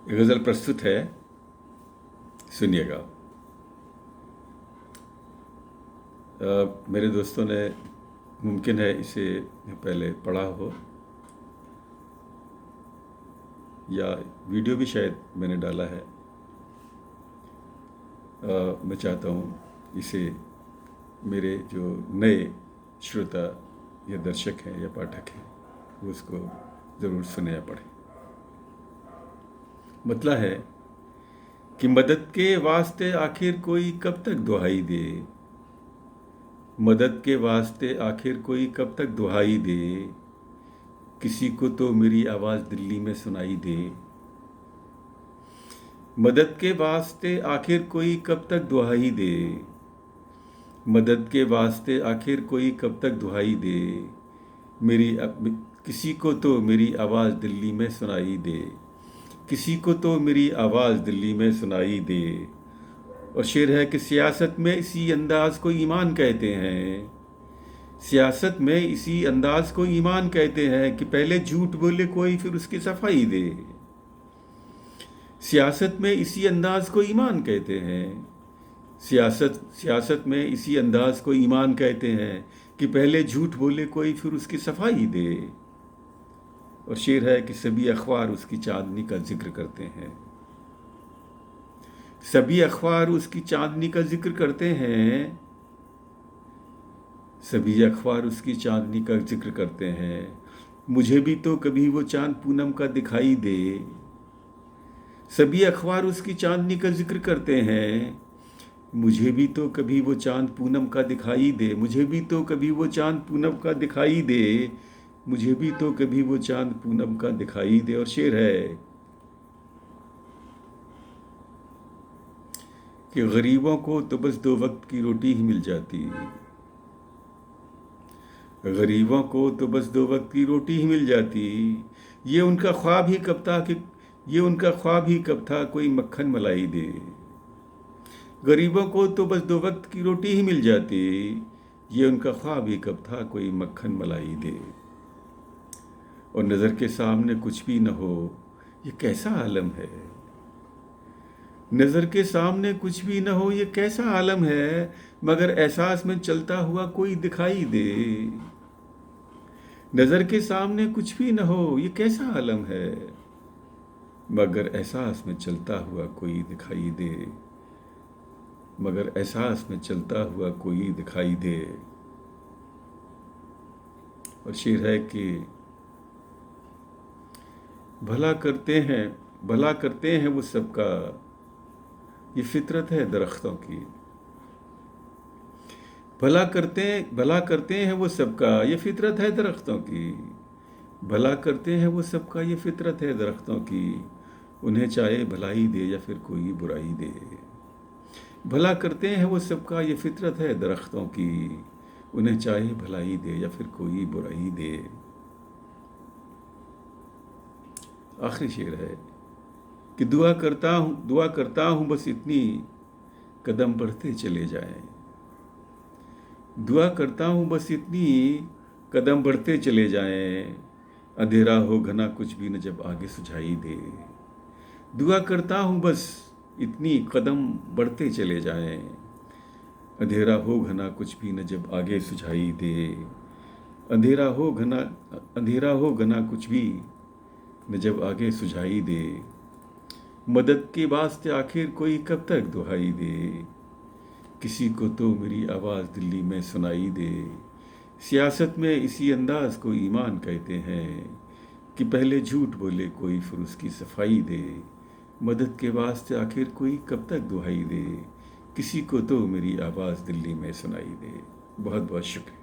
ये गज़ल प्रस्तुत है, सुनिएगा। मेरे दोस्तों ने मुमकिन है इसे पहले पढ़ा हो या वीडियो भी शायद मैंने डाला है। मैं चाहता हूँ इसे मेरे जो नए श्रोता या दर्शक हैं या पाठक हैं वो उसको ज़रूर सुने या पढ़ें। मतलब है कि मदद के वास्ते आखिर कोई कब तक दुहाई दे, मदद के वास्ते आखिर कोई कब तक दुहाई दे, किसी को तो मेरी आवाज़ दिल्ली में सुनाई दे। मदद के वास्ते आखिर कोई कब तक दुहाई दे, मदद के वास्ते आखिर कोई कब तक दुहाई दे, किसी को तो मेरी आवाज़ दिल्ली में सुनाई दे, किसी को तो मेरी आवाज़ दिल्ली में सुनाई दे। और शेर है कि सियासत में इसी अंदाज को ईमान कहते हैं, सियासत में इसी अंदाज को ईमान कहते हैं कि पहले झूठ बोले कोई फिर उसकी सफाई दे। सियासत में इसी अंदाज को ईमान कहते हैं, सियासत में इसी अंदाज को ईमान कहते हैं कि पहले झूठ बोले कोई फिर उसकी सफाई दे। और शेर है कि सभी अखबार उसकी चांदनी का जिक्र करते हैं, सभी अखबार उसकी चांदनी का जिक्र करते हैं, सभी अखबार उसकी चांदनी का जिक्र करते हैं। मुझे भी तो कभी वो चांद पूनम का दिखाई दे, सभी अखबार उसकी चांदनी का जिक्र करते हैं। मुझे भी तो कभी वो चांद पूनम का दिखाई दे, मुझे भी तो कभी वो चांद पूनम का दिखाई दे, मुझे भी तो कभी वो चांद पूनम का दिखाई दे। और शेर है कि गरीबों को तो बस 2 वक्त की रोटी ही मिल जाती, गरीबों को तो बस 2 वक्त की रोटी ही मिल जाती। ये उनका ख्वाब ही कब था कि ये उनका ख्वाब ही कब था कोई मक्खन मलाई दे। गरीबों को तो बस 2 वक्त की रोटी ही मिल जाती, ये उनका ख्वाब ही कब था कोई मक्खन मलाई दे। और नज़र के सामने कुछ भी न हो ये कैसा आलम है, नज़र के सामने कुछ भी न हो ये कैसा आलम है, मगर एहसास में चलता हुआ कोई दिखाई दे। नज़र के सामने कुछ भी न हो ये कैसा आलम है, मगर एहसास में चलता हुआ कोई दिखाई दे, मगर एहसास में चलता हुआ कोई दिखाई दे। और शेर है कि भला करते हैं वो सबका, ये फितरत है दरख्तों की। भला करते हैं वो सबका, ये फितरत है दरख्तों की। भला करते हैं वो सबका, ये फितरत है दरख्तों की। उन्हें चाहे भलाई दे या फिर कोई बुराई दे। भला करते हैं वो सबका, ये फितरत है दरख्तों की। उन्हें चाहे भलाई दे या फिर कोई बुराई दे। आखिरी शेर है कि दुआ करता हूँ बस इतनी कदम बढ़ते चले जाएं। दुआ करता हूँ बस इतनी कदम बढ़ते चले जाएं। अंधेरा हो घना कुछ भी न जब आगे सुझाई दे। दुआ करता हूँ बस इतनी कदम बढ़ते चले जाएं। अंधेरा हो घना कुछ भी न जब आगे सुझाई दे। अंधेरा हो घना कुछ भी न जब आगे सुझाई दे। मदद के वास्ते आखिर कोई कब तक दुहाई दे, किसी को तो मेरी आवाज़ दिल्ली में सुनाई दे। सियासत में इसी अंदाज को ईमान कहते हैं कि पहले झूठ बोले कोई फिर उसकी सफाई दे। मदद के वास्ते आखिर कोई कब तक दुहाई दे, किसी को तो मेरी आवाज़ दिल्ली में सुनाई दे। बहुत बहुत शुक्रिया।